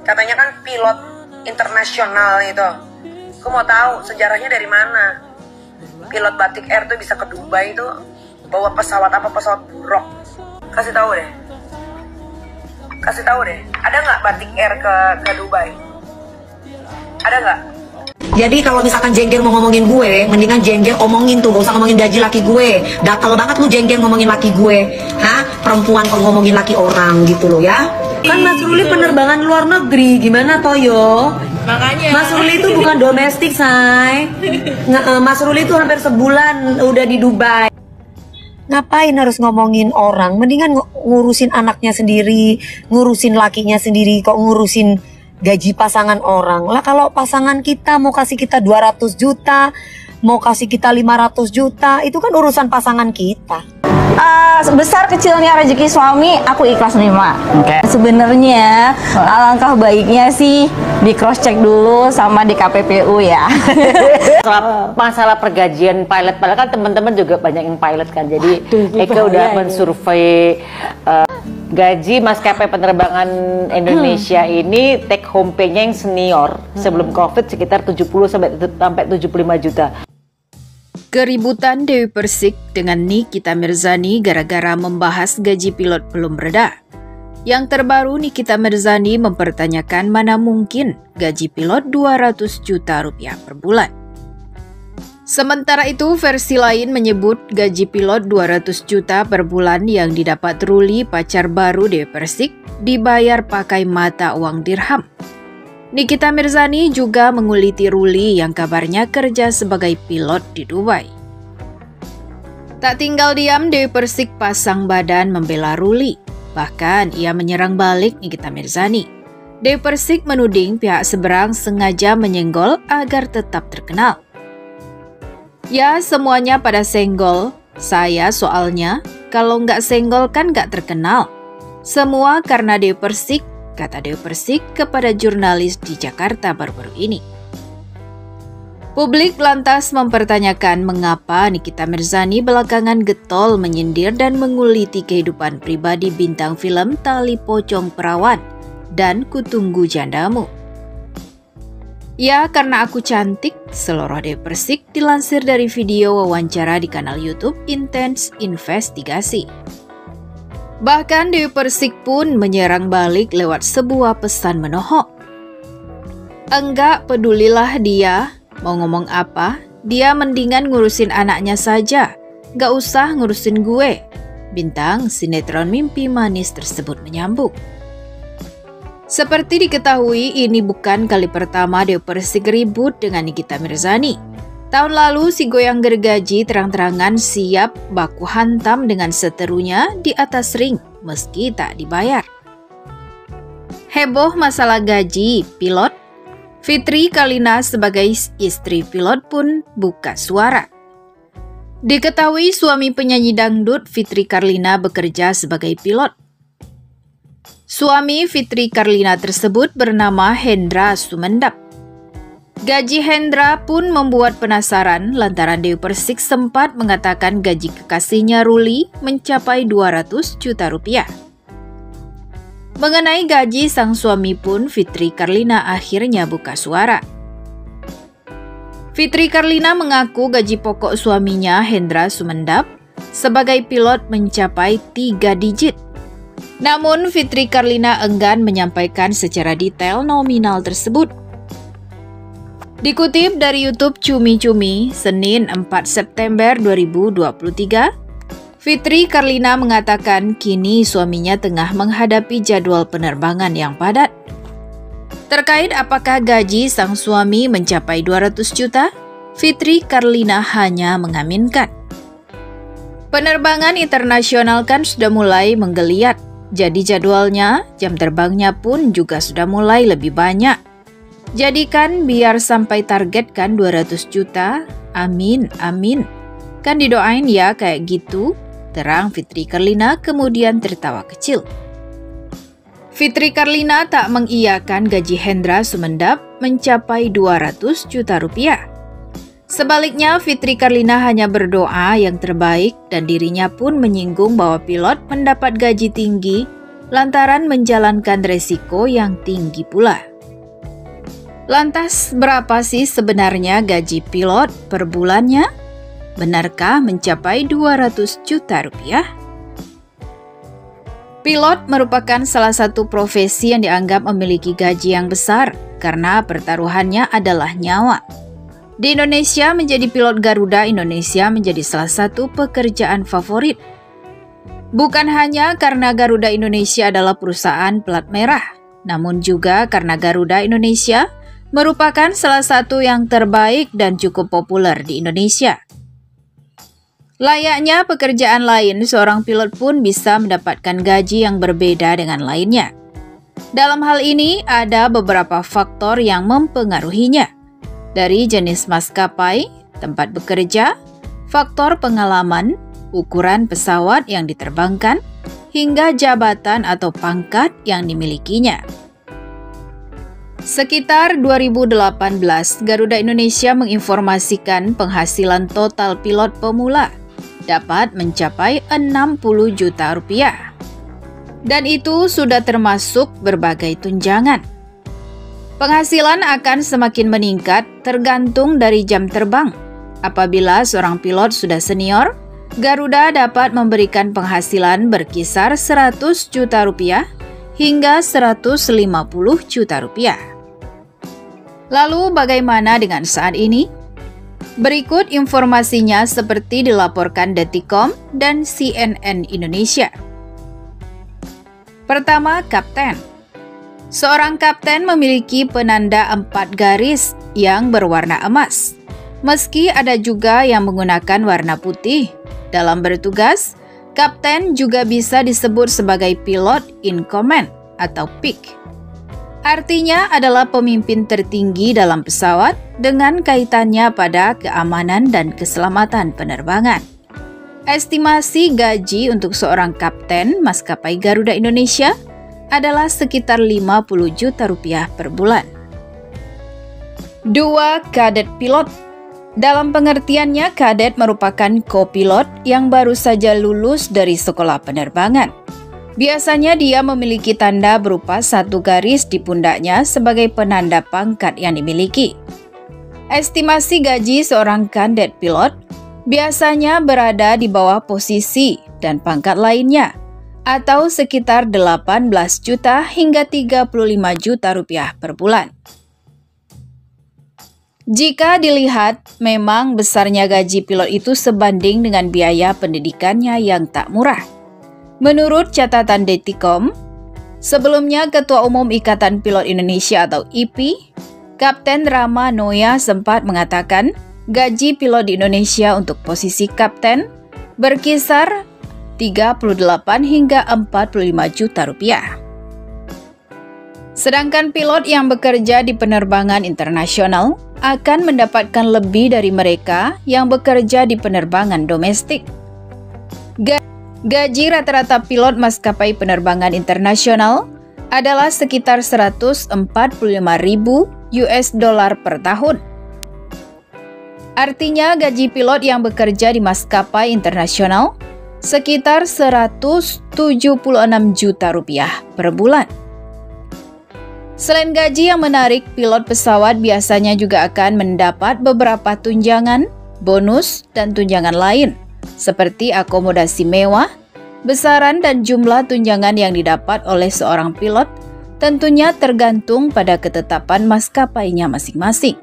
Katanya kan pilot internasional itu. Aku mau tahu sejarahnya dari mana. Pilot Batik Air tuh bisa ke Dubai tuh bawa pesawat apa, pesawat buruk. Kasih tahu deh. Ada nggak Batik Air ke Dubai? Ada nggak? Jadi kalau misalkan Jengger mau ngomongin gue, mendingan Jengger omongin tuh, gak usah ngomongin gaji laki gue. Gatel banget lu Jengger ngomongin laki gue. Hah? Perempuan kalau ngomongin laki orang gitu loh ya. Kan Mas Ruli penerbangan luar negeri, gimana Toyo? Makanya Mas Ruli itu bukan domestik, say. Mas Ruli itu hampir sebulan udah di Dubai. Ngapain harus ngomongin orang? Mendingan ngurusin anaknya sendiri, ngurusin lakinya sendiri, kok ngurusin gaji pasangan orang. Lah kalau pasangan kita mau kasih kita 200 juta, mau kasih kita 500 juta, itu kan urusan pasangan kita. Besar kecilnya rezeki suami aku ikhlas nerima. Sebenarnya alangkah baiknya sih di cross check dulu sama di KPPU ya. Masalah pergajian pilot, padahal kan teman-teman juga banyak yang pilot kan. Jadi Eka udah mensurvei gaji maskapai penerbangan Indonesia ini take home pay-nya yang senior sebelum Covid sekitar 70 sampai 75 juta. Keributan Dewi Persik dengan Nikita Mirzani gara-gara membahas gaji pilot belum reda. Yang terbaru, Nikita Mirzani mempertanyakan mana mungkin gaji pilot 200 juta rupiah per bulan. Sementara itu, versi lain menyebut gaji pilot 200 juta per bulan yang didapat Ruli, pacar baru Dewi Persik, dibayar pakai mata uang dirham. Nikita Mirzani juga menguliti Ruli yang kabarnya kerja sebagai pilot di Dubai. Tak tinggal diam, Dewi Persik pasang badan membela Ruli. Bahkan ia menyerang balik Nikita Mirzani. Dewi Persik menuding pihak seberang sengaja menyenggol agar tetap terkenal. Ya, semuanya pada senggol. Saya soalnya, kalau nggak senggol kan nggak terkenal. Semua karena Dewi Persik, kata Dewi Persik kepada jurnalis di Jakarta baru-baru ini. Publik lantas mempertanyakan mengapa Nikita Mirzani belakangan getol menyindir dan menguliti kehidupan pribadi bintang film Tali Pocong Perawan dan Kutunggu Jandamu. Ya, karena aku cantik, seloroh Dewi Persik dilansir dari video wawancara di kanal YouTube Intense Investigasi. Bahkan Dewi Persik pun menyerang balik lewat sebuah pesan menohok. Enggak pedulilah dia, mau ngomong apa, dia mendingan ngurusin anaknya saja, gak usah ngurusin gue. Bintang sinetron Mimpi Manis tersebut menyambung. Seperti diketahui, ini bukan kali pertama Dewi Persik ribut dengan Nikita Mirzani. Tahun lalu, si goyang gergaji terang-terangan siap baku hantam dengan seterunya di atas ring, meski tak dibayar. Heboh masalah gaji pilot, Fitri Karlina sebagai istri pilot pun buka suara. Diketahui suami penyanyi dangdut Fitri Karlina bekerja sebagai pilot. Suami Fitri Karlina tersebut bernama Hendra Sumendap. Gaji Hendra pun membuat penasaran lantaran Dewi Persik sempat mengatakan gaji kekasihnya Ruli mencapai 200 juta rupiah. Mengenai gaji sang suami pun Fitri Karlina akhirnya buka suara. Fitri Karlina mengaku gaji pokok suaminya Hendra Sumendap sebagai pilot mencapai 3 digit. Namun Fitri Karlina enggan menyampaikan secara detail nominal tersebut. Dikutip dari YouTube Cumi Cumi, Senin 4 September 2023, Fitri Karlina mengatakan kini suaminya tengah menghadapi jadwal penerbangan yang padat. Terkait apakah gaji sang suami mencapai 200 juta, Fitri Karlina hanya mengaminkan. Penerbangan internasional kan sudah mulai menggeliat, jadi jadwalnya, jam terbangnya pun juga sudah mulai lebih banyak. Jadi kan biar sampai target kan 200 juta, amin, amin. Kan didoain ya kayak gitu, terang Fitri Karlina kemudian tertawa kecil. Fitri Karlina tak mengiyakan gaji Hendra Sumendap mencapai 200 juta rupiah. Sebaliknya, Fitri Karlina hanya berdoa yang terbaik dan dirinya pun menyinggung bahwa pilot mendapat gaji tinggi lantaran menjalankan resiko yang tinggi pula. Lantas, berapa sih sebenarnya gaji pilot per bulannya? Benarkah mencapai 200 juta rupiah? Pilot merupakan salah satu profesi yang dianggap memiliki gaji yang besar karena pertaruhannya adalah nyawa. Di Indonesia, menjadi pilot Garuda Indonesia menjadi salah satu pekerjaan favorit. Bukan hanya karena Garuda Indonesia adalah perusahaan plat merah, namun juga karena Garuda Indonesia merupakan salah satu yang terbaik dan cukup populer di Indonesia. Layaknya pekerjaan lain, seorang pilot pun bisa mendapatkan gaji yang berbeda dengan lainnya. Dalam hal ini, ada beberapa faktor yang mempengaruhinya. Dari jenis maskapai, tempat bekerja, faktor pengalaman, ukuran pesawat yang diterbangkan, hingga jabatan atau pangkat yang dimilikinya. Sekitar 2018, Garuda Indonesia menginformasikan penghasilan total pilot pemula dapat mencapai 60 juta rupiah. Dan itu sudah termasuk berbagai tunjangan. Penghasilan akan semakin meningkat tergantung dari jam terbang. Apabila seorang pilot sudah senior, Garuda dapat memberikan penghasilan berkisar 100 juta rupiah hingga 150 juta rupiah. Lalu bagaimana dengan saat ini? Berikut informasinya seperti dilaporkan Detikcom dan CNN Indonesia. Pertama, kapten. Seorang kapten memiliki penanda 4 garis yang berwarna emas. Meski ada juga yang menggunakan warna putih. Dalam bertugas, kapten juga bisa disebut sebagai pilot in command atau PIC. Artinya adalah pemimpin tertinggi dalam pesawat dengan kaitannya pada keamanan dan keselamatan penerbangan. Estimasi gaji untuk seorang kapten maskapai Garuda Indonesia adalah sekitar 50 juta rupiah per bulan. 2. Kadet pilot. Dalam pengertiannya, kadet merupakan kopilot yang baru saja lulus dari sekolah penerbangan. Biasanya dia memiliki tanda berupa 1 garis di pundaknya sebagai penanda pangkat yang dimiliki. Estimasi gaji seorang kadet pilot biasanya berada di bawah posisi dan pangkat lainnya, atau sekitar 18 juta hingga 35 juta rupiah per bulan. Jika dilihat, memang besarnya gaji pilot itu sebanding dengan biaya pendidikannya yang tak murah. Menurut catatan Detikcom, sebelumnya Ketua Umum Ikatan Pilot Indonesia atau IPI, Kapten Rama Noya sempat mengatakan gaji pilot di Indonesia untuk posisi kapten berkisar 38 hingga 45 juta rupiah. Sedangkan pilot yang bekerja di penerbangan internasional akan mendapatkan lebih dari mereka yang bekerja di penerbangan domestik. Gaji rata-rata pilot maskapai penerbangan internasional adalah sekitar 145.000 US dollar per tahun. Artinya gaji pilot yang bekerja di maskapai internasional sekitar 176 juta rupiah per bulan. Selain gaji yang menarik, pilot pesawat biasanya juga akan mendapat beberapa tunjangan, bonus, dan tunjangan lain, seperti akomodasi mewah, besaran dan jumlah tunjangan yang didapat oleh seorang pilot tentunya tergantung pada ketetapan maskapainya masing-masing.